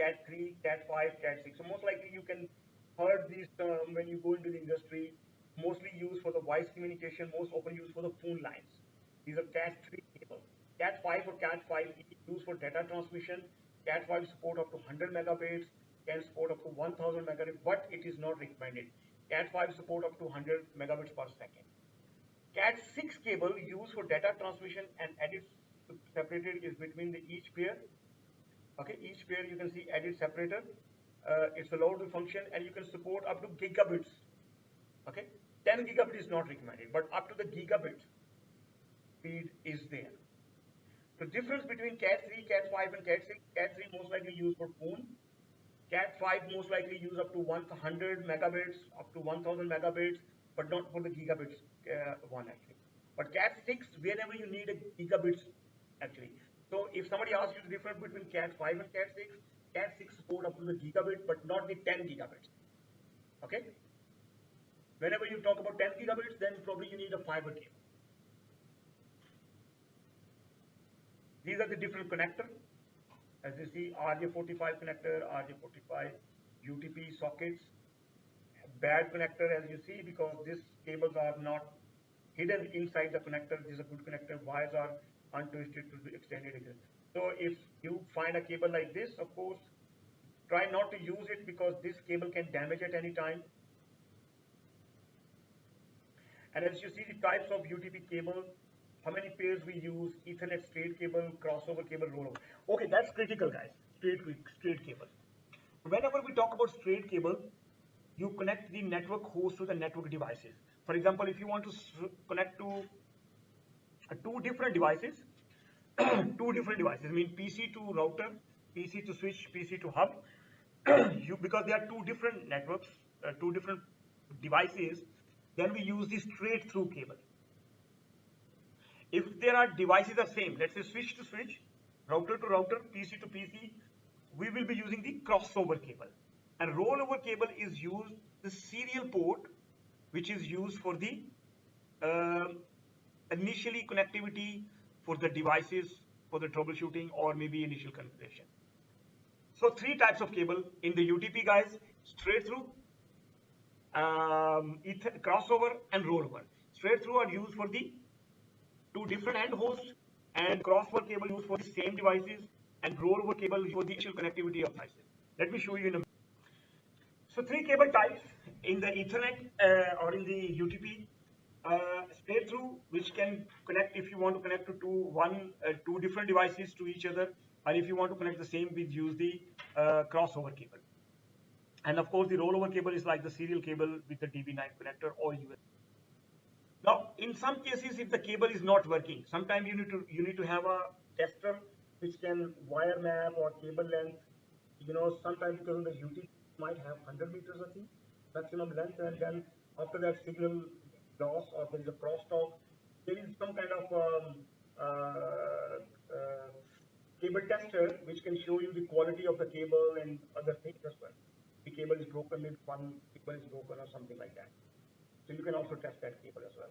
Cat 3, Cat 5, Cat 6. So most likely you can heard these terms when you go into the industry, mostly used for the voice communication, most often used for the phone lines. These are Cat 3 cable. Cat 5 or Cat 5E used for data transmission. Cat 5 support up to 100 megabits, can support up to 1000 megabits, but it is not recommended. Cat 5 support up to 100 megabits per second. Cat 6 cable used for data transmission and edit separated is between the each pair. Okay, each pair you can see edit separator. It's allowed to function and you can support up to gigabits. Okay, 10 gigabit is not recommended, but up to the gigabit speed is there. The difference between Cat 3, Cat 5 and Cat 6, Cat 3 most likely used for phone. Cat 5 most likely use up to 100 megabits, up to 1000 megabits, but not for the gigabits one actually. But Cat 6, whenever you need a gigabits actually. So if somebody asks you the difference between Cat 5 and Cat 6 support up to the gigabit, but not the 10 gigabits. Okay. Whenever you talk about 10 gigabits, then probably you need a fiber cable. These are the different connectors. As you see, RJ45 connector, RJ45 UTP sockets. Bad connector as you see, because these cables are not hidden inside the connector. This is a good connector. Wires are untwisted to the extended again. So if you find a cable like this, of course, try not to use it because this cable can damage at any time. And as you see the types of UTP cable, how many pairs we use, Ethernet straight cable, crossover cable, rollover. Okay, that's critical guys, straight cable. Whenever we talk about straight cable, you connect the network host to the network devices. For example, if you want to connect to two different devices, I mean PC to router, PC to switch, PC to hub, because they are two different networks, two different devices, then we use the straight through cable. If there are devices are same, let's say switch to switch, router to router, PC to PC, we will be using the crossover cable. And rollover cable is used, the serial port, which is used for the initially connectivity for the devices, for the troubleshooting or maybe initial configuration. So three types of cable in the UTP guys, straight through, crossover and rollover. Straight through are used for the two different end hosts, and crossover cable used for the same devices, and rollover cable used for the initial connectivity of devices. Let me show you in a minute. So three cable types in the Ethernet or in the UTP. Straight through, which can connect if you want to connect to two different devices to each other, and if you want to connect the same, we use the crossover cable. And of course, the rollover cable is like the serial cable with the DB9 connector or USB. Now, in some cases, if the cable is not working, sometimes you need to have a tester which can wire map or cable length. You know, sometimes because the UTP might have 100 meters, I think, maximum length, and then after that signal loss or there is a crosstalk, there is some kind of cable tester which can show you the quality of the cable and other things as well. The cable is broken, maybe one cable is broken or something like that. So you can also test that cable as well.